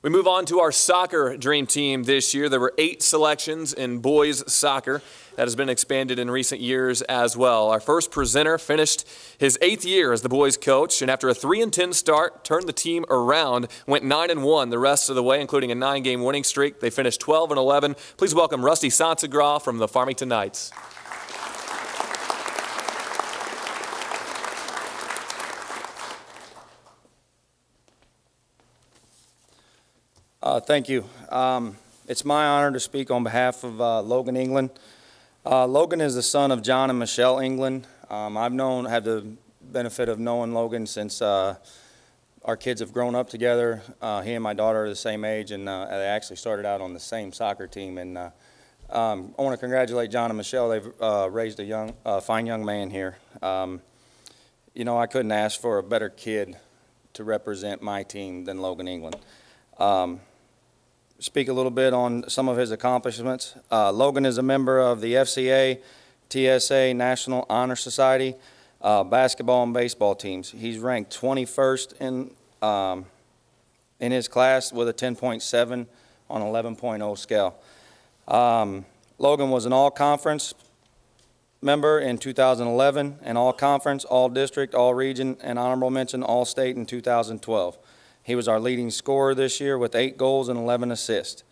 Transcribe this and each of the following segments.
We move on to our soccer dream team this year. There were 8 selections in boys soccer. That has been expanded in recent years as well. Our first presenter finished his 8th year as the boys coach, and after a 3-10 start, turned the team around, went 9-1 the rest of the way, including a 9-game winning streak. They finished 12-11. Please welcome Rusty Sansagraw from the Farmington Knights. Thank you. It's my honor to speak on behalf of Logan, England. Logan is the son of John and Michelle England. I've had the benefit of knowing Logan since our kids have grown up together. He and my daughter are the same age, and they actually started out on the same soccer team. And I want to congratulate John and Michelle. They've raised a fine young man here. You know, I couldn't ask for a better kid to represent my team than Logan, England. Speak a little bit on some of his accomplishments. Logan is a member of the FCA, TSA, National Honor Society, basketball and baseball teams. He's ranked 21st in his class with a 10.7 on 11.0 scale. Logan was an all-conference member in 2011, and all-conference, all-district, all-region, and honorable mention all-state in 2012. He was our leading scorer this year with 8 goals and 11 assists.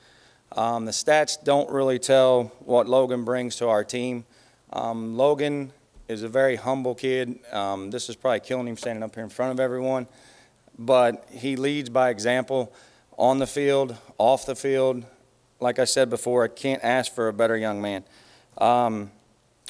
The stats don't really tell what Logan brings to our team. Logan is a very humble kid. This is probably killing him standing up here in front of everyone, but he leads by example on the field, off the field. Like I said before, I can't ask for a better young man.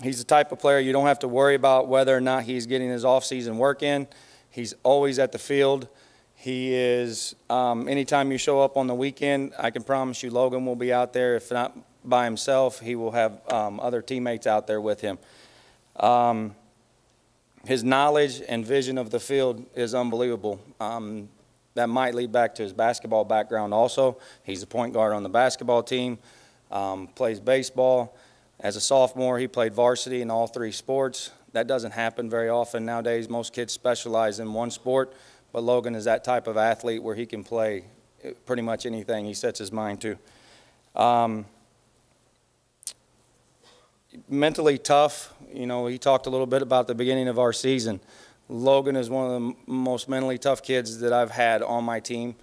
He's the type of player you don't have to worry about whether or not he's getting his off-season work in. He's always at the field. He is, anytime you show up on the weekend, I can promise you Logan will be out there. If not by himself, he will have other teammates out there with him. His knowledge and vision of the field is unbelievable. That might lead back to his basketball background also. He's a point guard on the basketball team, plays baseball. As a sophomore, he played varsity in all 3 sports. That doesn't happen very often nowadays. Most kids specialize in one sport. But Logan is that type of athlete where he can play pretty much anything he sets his mind to. Mentally tough, you know, he talked a little bit about the beginning of our season. Logan is one of the most mentally tough kids that I've had on my team.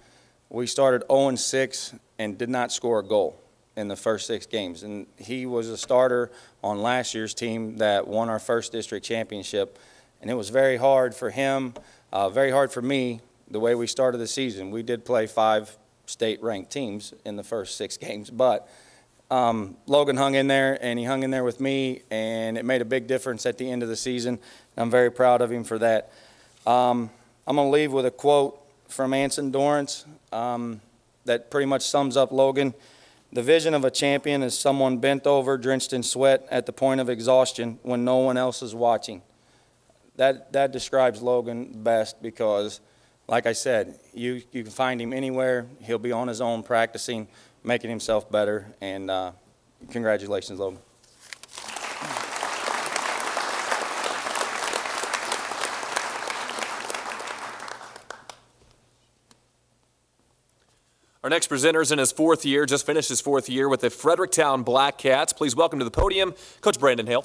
We started 0-6 and did not score a goal in the first 6 games. And he was a starter on last year's team that won our first district championship. And it was very hard for him. Very hard for me, the way we started the season. We did play 5 state-ranked teams in the first 6 games, but Logan hung in there, and he hung in there with me, and it made a big difference at the end of the season. I'm very proud of him for that. I'm going to leave with a quote from Anson Dorrance that pretty much sums up Logan. The vision of a champion is someone bent over, drenched in sweat, at the point of exhaustion when no one else is watching. That describes Logan best because, like I said, you can find him anywhere. He'll be on his own practicing, making himself better, and congratulations, Logan. Our next presenter is in his 4th year, just finished his 4th year with the Fredericktown Black Cats. Please welcome to the podium, Coach Brandon Hale.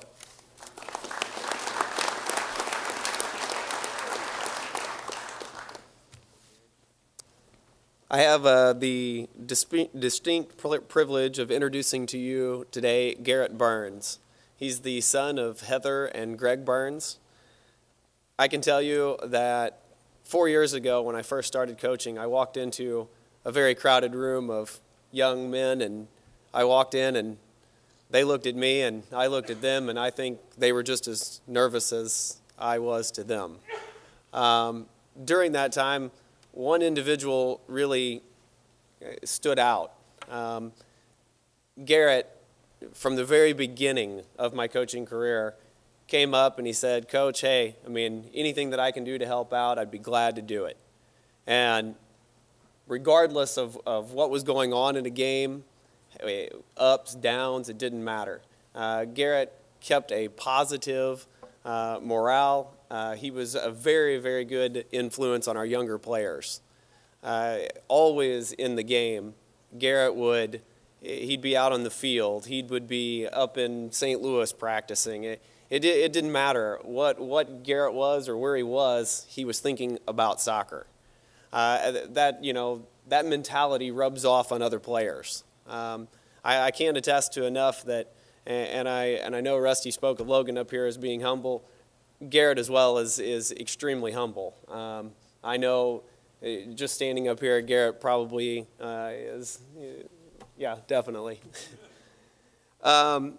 I have the distinct privilege of introducing to you today Garrett Burns. He's the son of Heather and Greg Burns. I can tell you that 4 years ago when I first started coaching, I walked into a very crowded room of young men, and I walked in and they looked at me and I looked at them, and I think they were just as nervous as I was to them. During that time, one individual really stood out. Garrett, from the very beginning of my coaching career, came up and he said, Coach, hey, I mean, anything that I can do to help out, I'd be glad to do it. And regardless of what was going on in a game, ups, downs, it didn't matter. Garrett kept a positive morale. He was a very, very good influence on our younger players. always in the game. Garrett he'd be out on the field. He would be up in St. Louis practicing. It didn't matter what Garrett was or where he was thinking about soccer. That mentality rubs off on other players. I can't attest to enough that, and I know Rusty spoke of Logan up here as being humble. Garrett as well is extremely humble. I know just standing up here, Garrett probably is, yeah, definitely. But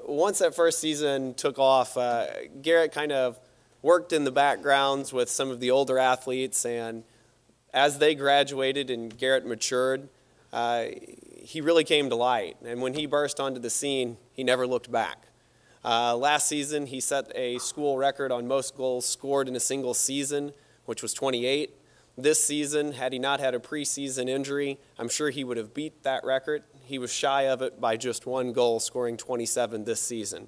once that first season took off, Garrett kind of worked in the backgrounds with some of the older athletes, and as they graduated and Garrett matured, he really came to light. And when he burst onto the scene, he never looked back. Last season, he set a school record on most goals scored in a single season, which was 28. This season, had he not had a preseason injury, I'm sure he would have beat that record. He was shy of it by just 1 goal, scoring 27 this season.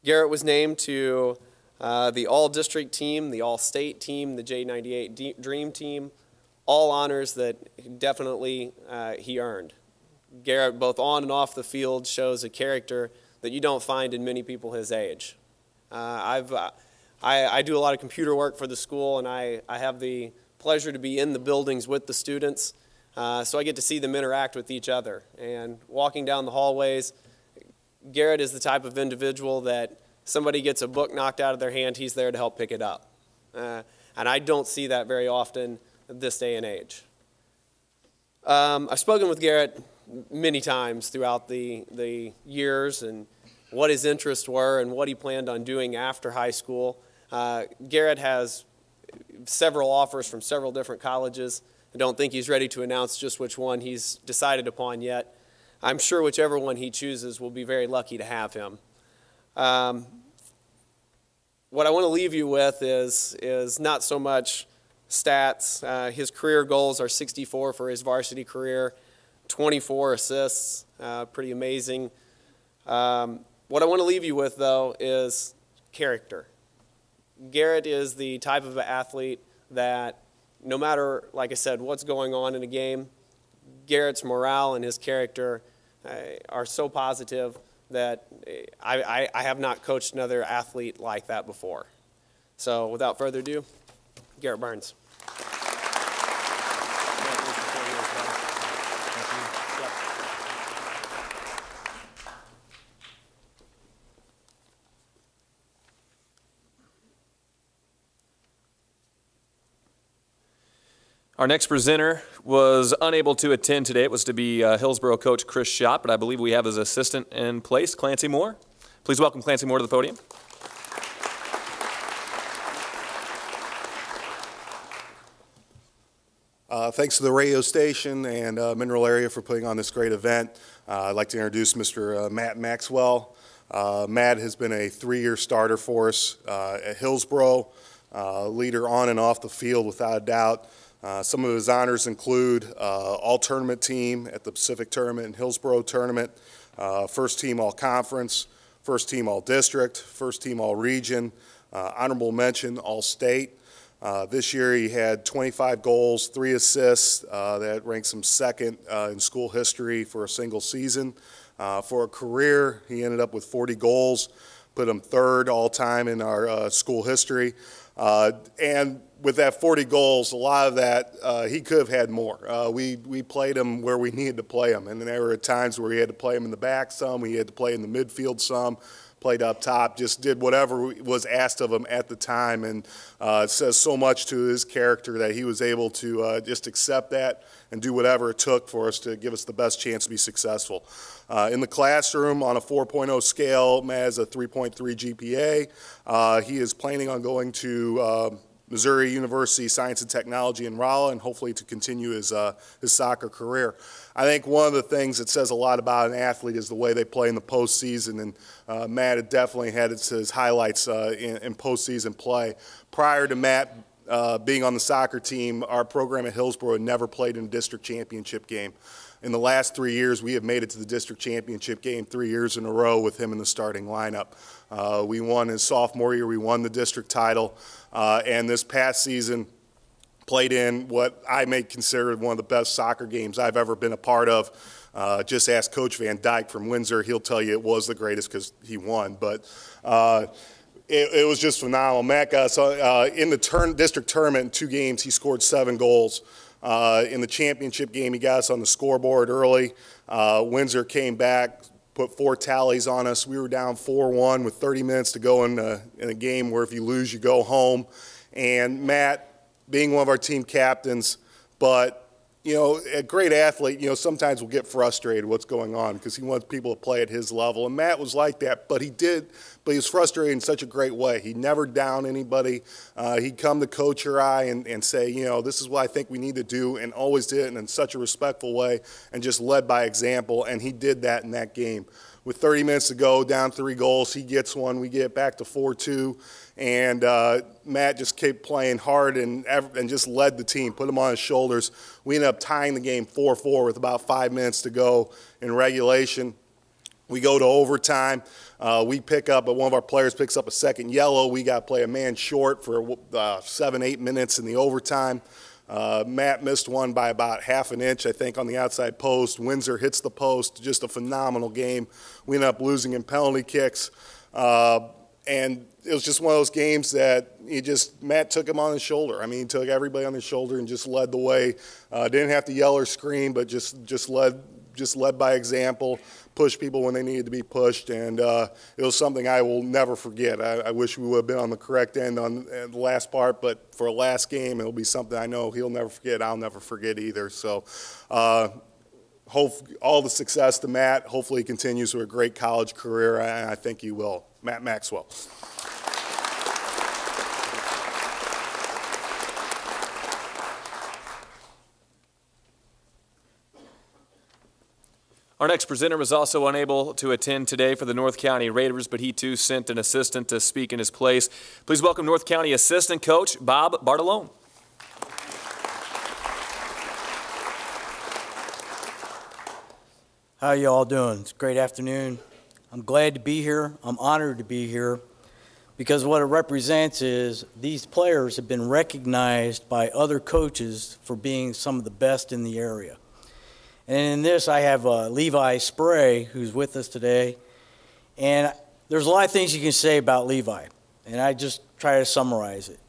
Garrett was named to the All-District team, the All-State team, the J-98 Dream team, all honors that definitely he earned. Garrett, both on and off the field, shows a character that you don't find in many people his age. I do a lot of computer work for the school, and I have the pleasure to be in the buildings with the students, so I get to see them interact with each other. And walking down the hallways, Garrett is the type of individual that somebody gets a book knocked out of their hand, he's there to help pick it up. And I don't see that very often this day and age. I've spoken with Garrett many times throughout the years and what his interests were and what he planned on doing after high school. Garrett has several offers from several different colleges. I don't think he's ready to announce just which one he's decided upon yet. I'm sure whichever one he chooses, we'll be very lucky to have him. What I want to leave you with is not so much stats. His career goals are 64 for his varsity career, 24 assists, pretty amazing. What I want to leave you with, though, is character. Garrett is the type of athlete that no matter, like I said, what's going on in a game, Garrett's morale and his character are so positive that I have not coached another athlete like that before. So without further ado, Garrett Burns. Our next presenter was unable to attend today. It was to be Hillsborough coach Chris Schott, but I believe we have his assistant in place, Clancy Moore. Please welcome Clancy Moore to the podium. Thanks to the radio station and Mineral Area for putting on this great event. I'd like to introduce Mr. Matt Maxwell. Matt has been a 3-year starter for us at Hillsborough, leader on and off the field without a doubt. Some of his honors include all-tournament team at the Pacific Tournament and Hillsborough Tournament, first team all-conference, first team all-district, first team all-region, honorable mention all-state. This year he had 25 goals, 3 assists. That ranks him second in school history for a single season. For a career, he ended up with 40 goals, put him third all-time in our school history. And with that 40 goals, a lot of that, he could have had more. We played him where we needed to play him, and there were times where he had to play him in the back some, he had to play in the midfield some, played up top, just did whatever was asked of him at the time, and it says so much to his character that he was able to just accept that and do whatever it took for us to give us the best chance to be successful. In the classroom, on a 4.0 scale, Matt has a 3.3 GPA. He is planning on going to Missouri University Science and Technology in Rolla, and hopefully to continue his soccer career. I think one of the things that says a lot about an athlete is the way they play in the postseason, and Matt had definitely had his highlights in postseason play. Prior to Matt being on the soccer team, our program at Hillsborough had never played in a district championship game. In the last 3 years, we have made it to the district championship game 3 years in a row with him in the starting lineup. We won his sophomore year, we won the district title, and this past season, played in what I may consider one of the best soccer games I've ever been a part of. Just ask Coach Van Dyke from Windsor. He'll tell you it was the greatest because he won. But it was just phenomenal. Matt got us in the district tournament in 2 games. He scored 7 goals. In the championship game, he got us on the scoreboard early. Windsor came back, put 4 tallies on us. We were down 4-1 with 30 minutes to go in a game where if you lose, you go home. And Matt, being one of our team captains, but you know, a great athlete, you know, sometimes will get frustrated what's going on because he wants people to play at his level. And Matt was like that, but he was frustrated in such a great way. He never downed anybody. He'd come to Coach or I and say, you know, this is what I think we need to do, and always did it in such a respectful way and just led by example, and he did that in that game. With 30 minutes to go, down 3 goals, he gets one. We get back to 4-2, and Matt just kept playing hard and just led the team, put him on his shoulders. We ended up tying the game 4-4 with about 5 minutes to go in regulation. We go to overtime. We pick up, one of our players picks up a second yellow. We got to play a man short for 7-8 minutes in the overtime. Matt missed one by about half an inch, I think, on the outside post. Windsor hits the post. Just a phenomenal game. We ended up losing in penalty kicks. And it was just one of those games that Matt took him on his shoulder. I mean, he took everybody on his shoulder and just led the way. Didn't have to yell or scream, but just led by example, pushed people when they needed to be pushed, and it was something I will never forget. I wish we would have been on the correct end on the last part, but for a last game, it'll be something I know he'll never forget. I'll never forget either. So hope all the success to Matt. Hopefully he continues with a great college career, and I think he will. Matt Maxwell. Our next presenter was also unable to attend today for the North County Raiders, but he too sent an assistant to speak in his place. Please welcome North County Assistant Coach Bob Bartolone. How you all doing? It's a great afternoon. I'm glad to be here. I'm honored to be here because what it represents is these players have been recognized by other coaches for being some of the best in the area. And in this, I have Levi Spray, who's with us today. And there's a lot of things you can say about Levi, and I just try to summarize it.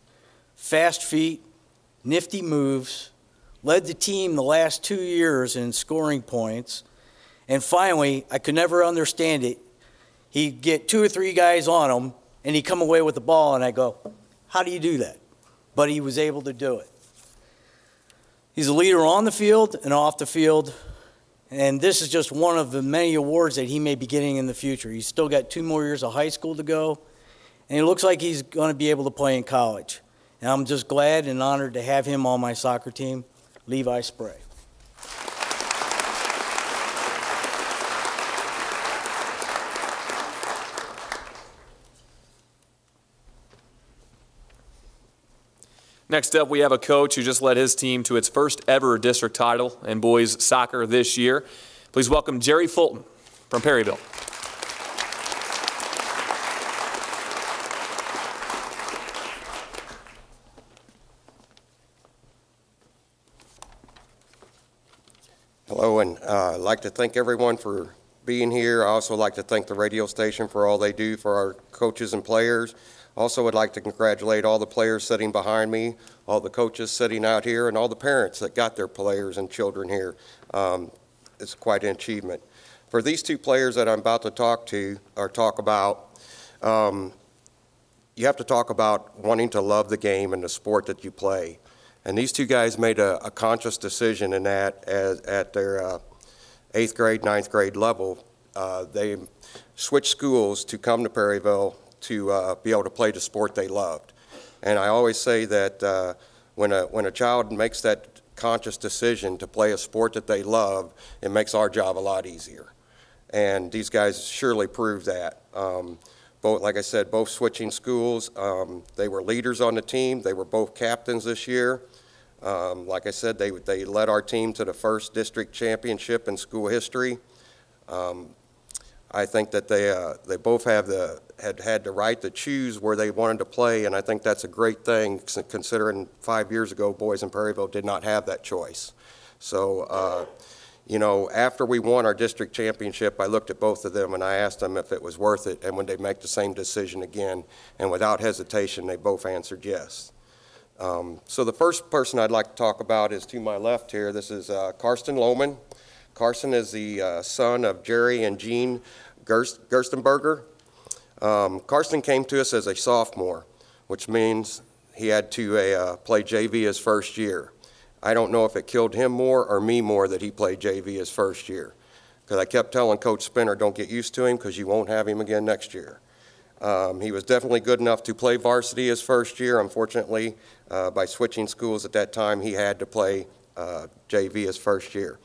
Fast feet, nifty moves, led the team the last 2 years in scoring points. And finally, I could never understand it. He'd get 2 or 3 guys on him, and he'd come away with the ball, and I go, how do you do that? But he was able to do it. He's a leader on the field and off the field, and this is just one of the many awards that he may be getting in the future. He's still got 2 more years of high school to go, and it looks like he's going to be able to play in college. And I'm just glad and honored to have him on my soccer team, Levi Spray. Next up, we have a coach who just led his team to its first ever district title in boys soccer this year. Please welcome Jerry Fulton from Perryville. Hello, and I'd like to thank everyone for being here. I also like to thank the radio station for all they do for our coaches and players. Also would like to congratulate all the players sitting behind me, all the coaches sitting out here, and all the parents that got their players and children here. It's quite an achievement. For these 2 players that I'm about to talk about, you have to talk about wanting to love the game and the sport that you play. And these 2 guys made a conscious decision in that at their 8th grade, 9th grade level. They switched schools to come to Perryville to be able to play the sport they loved. And I always say that when a child makes that conscious decision to play a sport that they love, it makes our job a lot easier. And these guys surely proved that. Both, like I said, both switching schools. They were leaders on the team. They were both captains this year. Like I said, they led our team to the first district championship in school history. I think that they both had the right to choose where they wanted to play, and I think that's a great thing considering 5 years ago boys in Perryville did not have that choice. So, you know, after we won our district championship, I looked at both of them and I asked them if it was worth it and would they make the same decision again, and without hesitation they both answered yes. So the first person I'd like to talk about is to my left here. This is Karsten Lohman. Karsten is the son of Jerry and Jean Gerstenberger. Karsten came to us as a sophomore, which means he had to play JV his first year. I don't know if it killed him more or me more that he played JV his first year, because I kept telling Coach Spinner, don't get used to him because you won't have him again next year. He was definitely good enough to play varsity his first year. Unfortunately, by switching schools at that time, he had to play JV his first year.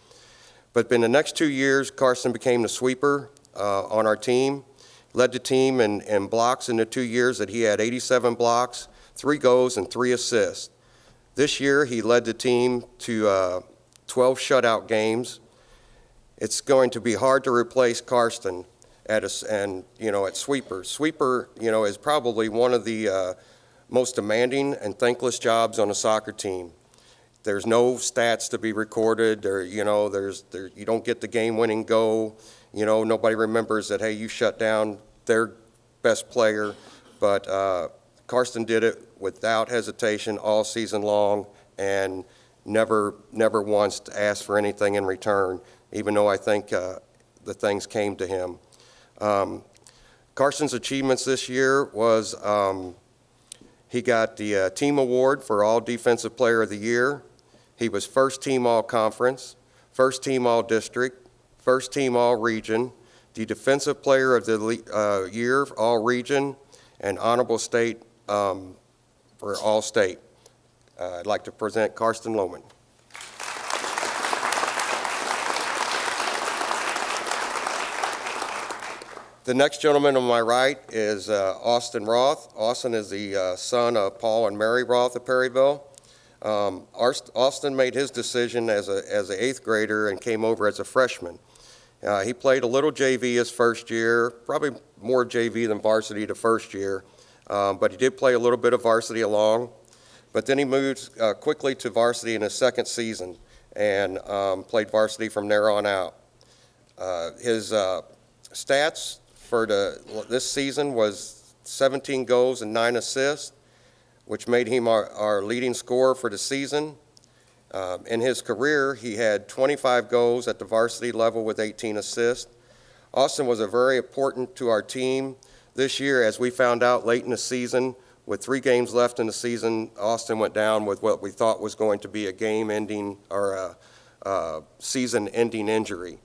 But in the next 2 years, Karsten became the sweeper on our team, led the team in blocks in the 2 years that he had 87 blocks, 3 goals, and 3 assists. This year, he led the team to 12 shutout games. It's going to be hard to replace Karsten at sweeper. Sweeper, you know, is probably one of the most demanding and thankless jobs on a soccer team. There's no stats to be recorded. You don't get the game-winning goal. You know, nobody remembers that, hey, you shut down their best player. But Karsten did it without hesitation all season long and never once asked for anything in return, even though I think the things came to him. Karsten's achievements this year was he got the team award for All Defensive Player of the Year. He was first team all conference, first team all district, first team all region, the defensive player of the year all region, and honorable state for all state. I'd like to present Karsten Lohman. The next gentleman on my right is Austin Roth. Austin is the son of Paul and Mary Roth of Perryville. Austin made his decision as an 8th grader and came over as a freshman. He played a little JV his first year, probably more JV than varsity the first year, but he did play a little bit of varsity along. But then he moved quickly to varsity in his second season and played varsity from there on out. His stats for this season was 17 goals and 9 assists, which made him our leading scorer for the season. In his career, he had 25 goals at the varsity level with 18 assists. Austin was very important to our team this year. As we found out late in the season, with 3 games left in the season, Austin went down with what we thought was going to be a game-ending or a season-ending injury.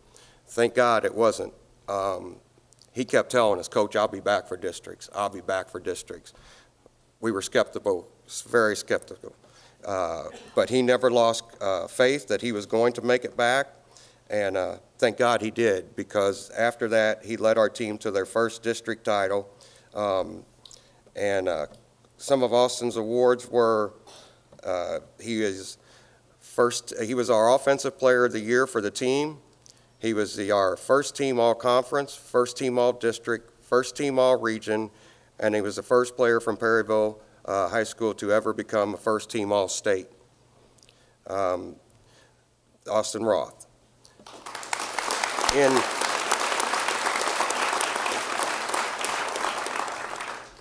Thank God it wasn't. He kept telling us, Coach, I'll be back for districts. I'll be back for districts. We were skeptical, very skeptical. But he never lost faith that he was going to make it back. And thank God he did, because after that, he led our team to their first district title. Some of Austin's awards were, he was our offensive player of the year for the team. He was our first team all conference, first team all district, first team all region, and he was the first player from Perryville High School to ever become a first team all state. Austin Roth.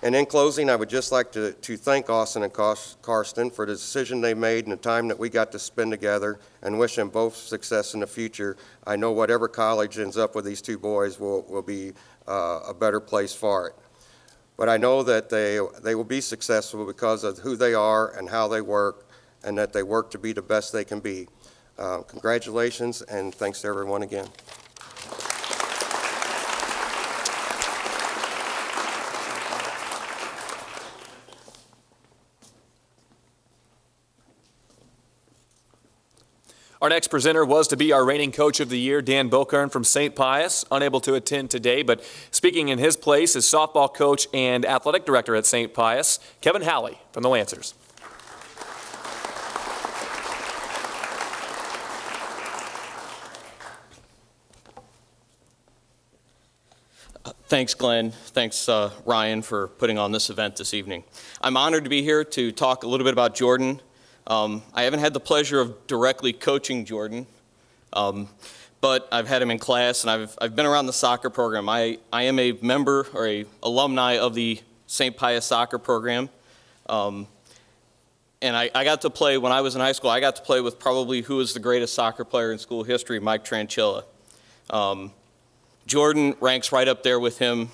And in closing, I would just like to thank Austin and Karsten for the decision they made and the time that we got to spend together, and wish them both success in the future. I know whatever college ends up with these 2 boys will be a better place for it. But I know that they will be successful because of who they are and how they work, and that they work to be the best they can be. Congratulations, and thanks to everyone again. Our next presenter was to be our reigning Coach of the Year, Dan Bilkern from St. Pius, unable to attend today, but speaking in his place is softball coach and athletic director at St. Pius, Kevin Halley from the Lancers. Thanks, Glenn. Thanks, Ryan, for putting on this event this evening. I'm honored to be here to talk a little bit about Jordan. I haven't had the pleasure of directly coaching Jordan, but I've had him in class, and I've been around the soccer program. I am a member or a alumni of the St. Pius soccer program. And I got to play, when I was in high school, I got to play with probably who was the greatest soccer player in school history, Mike Tranchilla. Jordan ranks right up there with him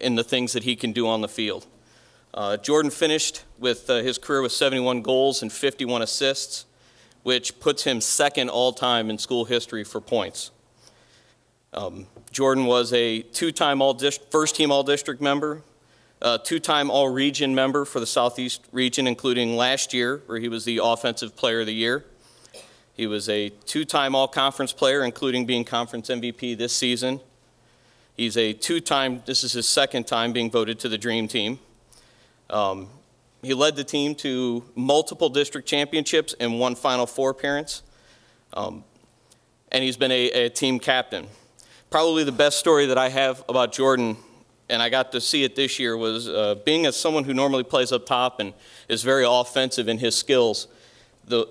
in the things that he can do on the field. Jordan finished with his career with 71 goals and 51 assists, which puts him second all-time in school history for points. Jordan was a two-time first-team all-district member, two-time all-region member for the Southeast region, including last year, where he was the Offensive Player of the Year. He was a two-time all-conference player, including being conference MVP this season. He's a two-time, this is his second time being voted to the Dream Team. He led the team to multiple district championships and one Final Four appearance. And he's been a team captain. Probably the best story that I have about Jordan, and I got to see it this year, was being as someone who normally plays up top and is very offensive in his skills. The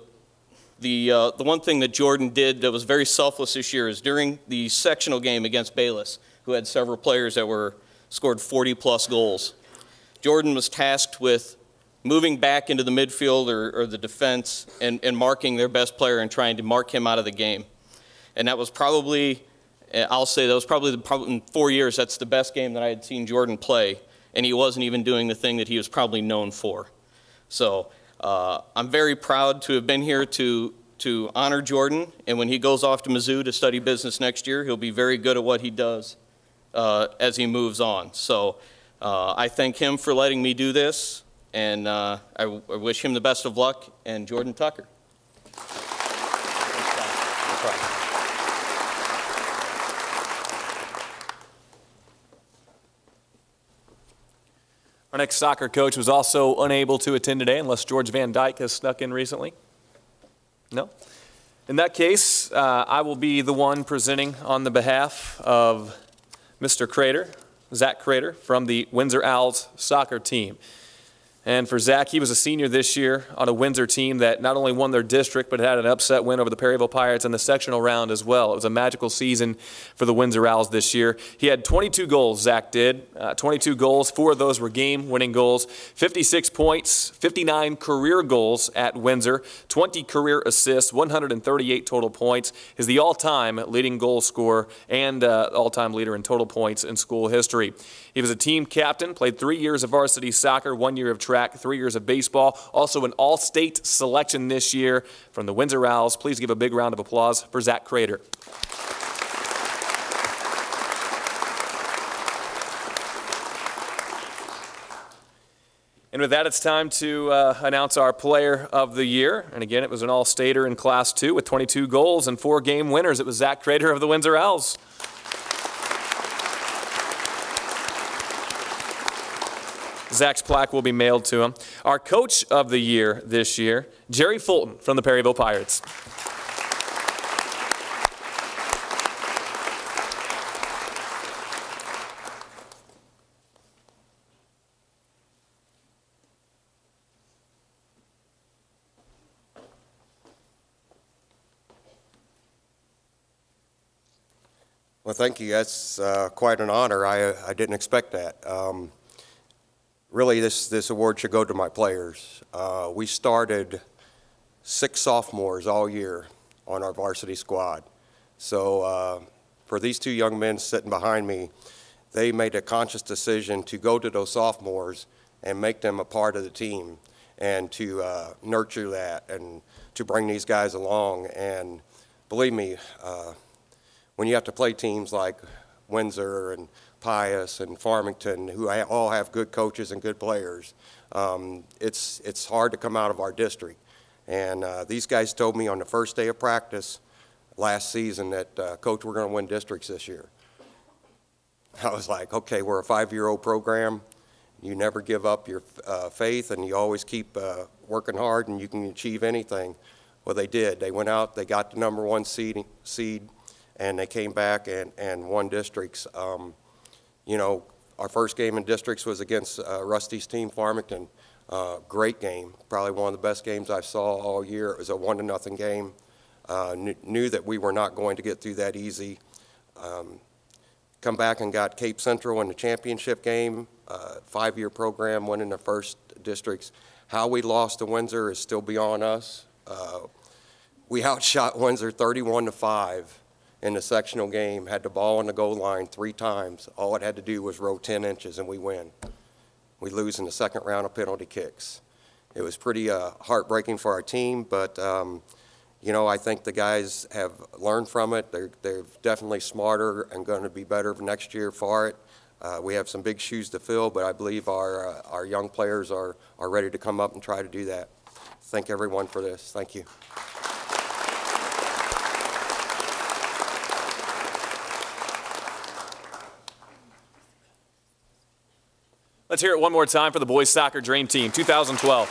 one thing that Jordan did that was very selfless this year is during the sectional game against Bayless, who had several players that scored 40-plus goals. Jordan was tasked with moving back into the midfield or the defense and marking their best player and trying to mark him out of the game. And that was probably, I'll say that was probably in 4 years, that's the best game that I had seen Jordan play, and he wasn't even doing the thing that he was probably known for. So I'm very proud to have been here to honor Jordan, and when he goes off to Mizzou to study business next year, he'll be very good at what he does as he moves on. So I thank him for letting me do this, and I wish him the best of luck, and Jordan Tucker. Our next soccer coach was also unable to attend today, unless George Van Dyke has snuck in recently. No? In that case, I will be the one presenting on the behalf of Mr. Crater, Zach Crater, from the Windsor Owls soccer team. And for Zach, he was a senior this year on a Windsor team that not only won their district, but had an upset win over the Perryville Pirates in the sectional round as well. It was a magical season for the Windsor Owls this year. He had 22 goals, Zach did. 22 goals, 4 of those were game-winning goals, 56 points, 59 career goals at Windsor, 20 career assists, 138 total points. He's the all-time leading goal scorer and all-time leader in total points in school history. He was a team captain, played 3 years of varsity soccer, 1 year of track, 3 years of baseball, also an all-state selection this year from the Windsor Owls. Please give a big round of applause for Zach Crater. And with that, it's time to announce our player of the year. And again, it was an all-stater in Class 2 with 22 goals and 4 game winners. It was Zach Crater of the Windsor Owls. Zach's plaque will be mailed to him. Our coach of the year this year, Jerry Fulton from the Perryville Pirates. Well, thank you. That's quite an honor. I didn't expect that. Really, this award should go to my players. We started 6 sophomores all year on our varsity squad. So for these 2 young men sitting behind me, they made a conscious decision to go to those sophomores and make them a part of the team and to nurture that and to bring these guys along. And believe me, when you have to play teams like Windsor and Pius and Farmington, who all have good coaches and good players, it's hard to come out of our district. And these guys told me on the first day of practice last season that, Coach, we're going to win districts this year. I was like, okay, we're a 5-year-old program. You never give up your faith, and you always keep working hard, and you can achieve anything. Well, they did. They went out, they got the #1 seed, and they came back and won districts. You know, our first game in districts was against Rusty's team, Farmington. Great game, probably one of the best games I saw all year. It was a 1-0 game. Knew that we were not going to get through that easy. Come back and got Cape Central in the championship game, 5-year program, winning the first districts. How we lost to Windsor is still beyond us. We outshot Windsor 31-5 in the sectional game, had the ball on the goal line 3 times. All it had to do was row 10 inches and we win. We lose in the second round of penalty kicks. It was pretty heartbreaking for our team, but you know, I think the guys have learned from it. They're definitely smarter and going to be better next year for it. We have some big shoes to fill, but I believe our young players are ready to come up and try to do that. Thank everyone for this. Thank you. Let's hear it one more time for the boys soccer dream team, 2012.